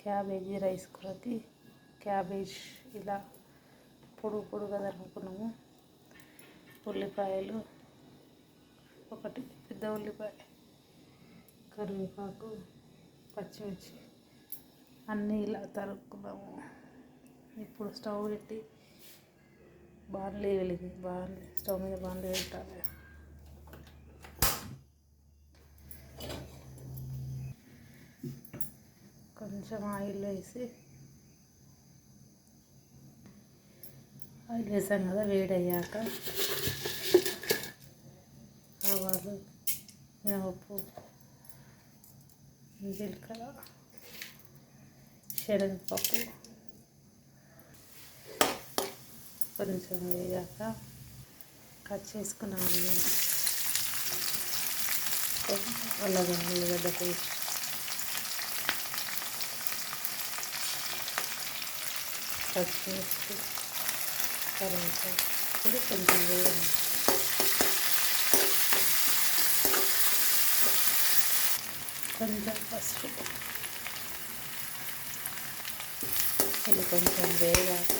Cabbage rice కూరకి cabbage ఇలా పొడుగుగా తరుముకున్నాము. ఉల్లిపాయలు ఒకటి పెద్ద ఉల్లిపాయ, కరివేపాకు, పచ్చిమిర్చి అన్నీ ఇలా తరుక్కున్నాము. ఇప్పుడు స్టవ్ పెట్టి స్టవ్ మీద బాండ్లీ పెట్టాలి. కొంచెం ఆయిల్ వేసాం కదా, వేడయ్యాక ఆవాలు, మినపప్పు, జీలకర్ర, శనగపప్పు కొంచెం వేగాక కట్ చేసుకున్న ఆనియన్, అల్లం ఉల్లిగడ్డ పేస్ట్, పచ్చిమిర్చి, కరివేపాకు కొంచెం వేయాలి. కొంచెం పసుపు, ఇది కొంచెం వేగాక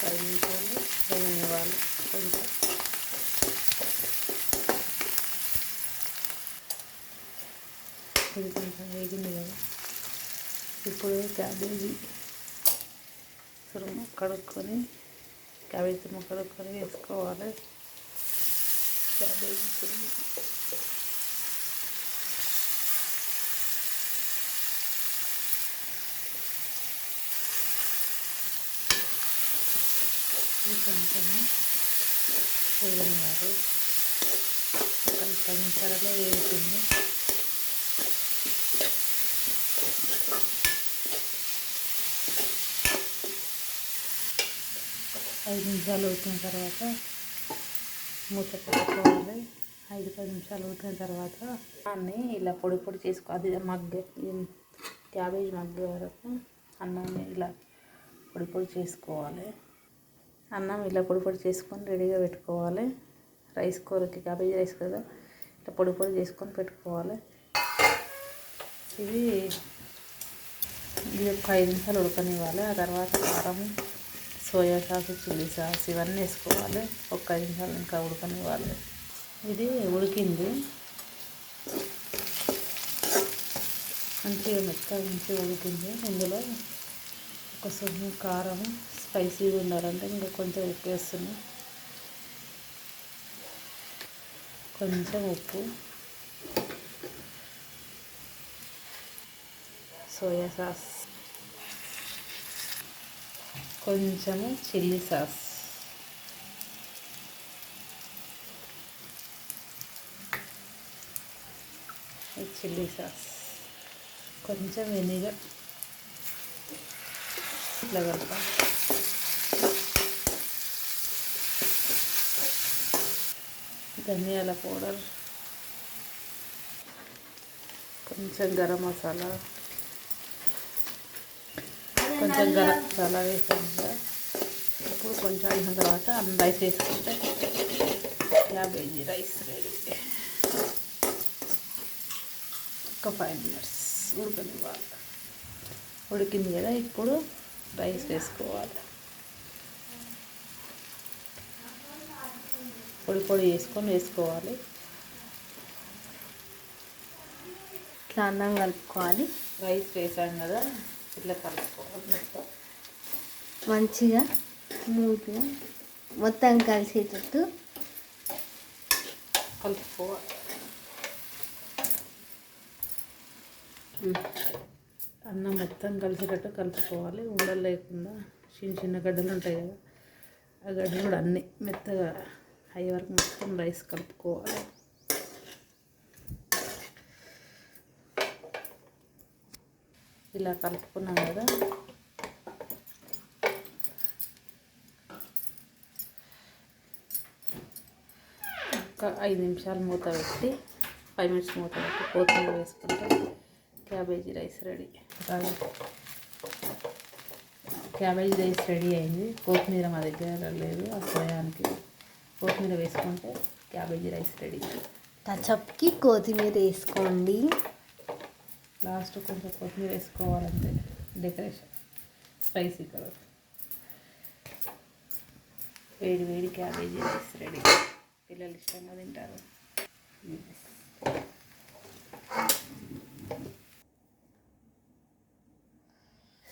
5 నిమిషాలు వేగనివ్వాలి. కొంచెం ఇది కొంచెం వేగింది కదా, ఇప్పుడు క్యాబేజీ తురుము కడుక్కొని వేసుకోవాలి. క్యాబేజీ తురుము కొంచెము వేగనివ్వాలి. ఒక 10 నిమిషాలలో వేగుతుంది. ఐదు నిమిషాలు ఉడికిన తర్వాత మూత పెట్టుకోవాలి. 5-10 నిమిషాలు ఉడికిన తర్వాత అన్నీ ఇలా పొడి చేసుకో, అది క్యాబేజ్ మగ్గే వరకు అన్నాన్ని ఇలా పొడి చేసుకోవాలి. అన్నం ఇలా పొడి చేసుకొని రెడీగా పెట్టుకోవాలి. రైస్ కూరకి, క్యాబేజీ రైస్ కదా, ఇట్లా పొడి చేసుకొని పెట్టుకోవాలి. ఇది ఒక 5 నిమిషాలు ఉడకనివ్వాలి. ఆ తర్వాత కారం, సోయా సాస్, చిల్లీ సాస్ ఇవన్నీ వేసుకోవాలి. ఒక 5 నిమిషాలు ఇంకా ఉడకనివ్వాలి. ఇది ఉడికింది, మంచిగా ఉడికింది. ఇందులో ఒక స్పూన్ కారం, స్పైసీగా ఉండాలంటే ఇంకా కొంచెం ఉప్పు వేస్తున్నాం. కొంచెం ఉప్పు, సోయా సాస్, కొంచెము చిల్లీ సాస్, కొంచెం వెనిగర్ ఇట్లా కలపాలి. ధనియాల పౌడర్, కొంచెం గరం మసాలా, వేసాం కదా. ఇప్పుడు కొంచెం అయిన తర్వాత అన్నం రైస్ వేసుకుంటే క్యాబేజీ రైస్ రెడీ. ఒక 5 మినిట్స్ ఉడకనివ్వాలి. ఉడికింది కదా, ఇప్పుడు రైస్ వేసుకోవాలి. పొడి వేసుకోవాలి. ఇట్లా అన్నం కలుపుకోవాలి. రైస్ వేసాం కదా, ఇట్లా కలుపుకోవాలి. మంచిగా స్మూత్గా మొత్తం కలిసేటట్టు కలుపుకోవాలి. అన్నం మొత్తం కలిసేటట్టు కలుపుకోవాలి. ఉండలు లేకుండా చిన్న గడ్డలు ఉంటాయి కదా, ఆ గడ్డలు కూడా అన్నీ మెత్తగా అయ్యే వరకు మొత్తం రైస్ కలుపుకోవాలి. ఇలా కలుపుకున్నాం కదా, ఒక 5 నిమిషాలు మూత పెట్టి 5 మినిట్స్ మూత పెట్టి కొత్తిమీర వేసుకుంటే cabbage rice ready. Cabbage rice ready అయింది. కొత్తిమీర మా దగ్గర లేదు, ఆ సమయానికి కొత్తిమీర వేసుకుంటే క్యాబేజీ రైస్ రెడీ. టచ్అప్కి కొత్తిమీర వేసుకోండి. లాస్ట్ కొంచెం కొత్తిమీర వేసుకోవాలంతే, డెకరేషన్ స్పైసీ కలర్. వేడి వేడి క్యాబేజీ రైస్ రెడీ. పిల్లలు ఇష్టంగా తింటారు.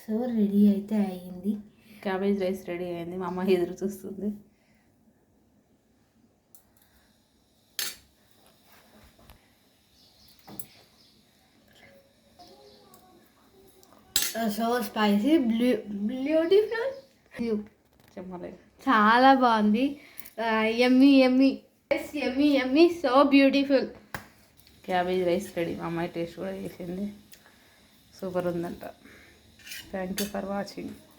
సో రెడీ అయితే అయ్యింది. క్యాబేజ్ రైస్ రెడీ అయింది. మా అమ్మ ఎదురు చూస్తుంది. సో స్పైసీ బ్యూటిఫుల్, చెప్పలేదు. చాలా బాగుంది. Yummy yummy yummy yummy, so beautiful. Cabbage rice ready. మా అమ్మాయి టేస్ట్ కూడా చేసింది, సూపర్ ఉందంట. Thank you for watching.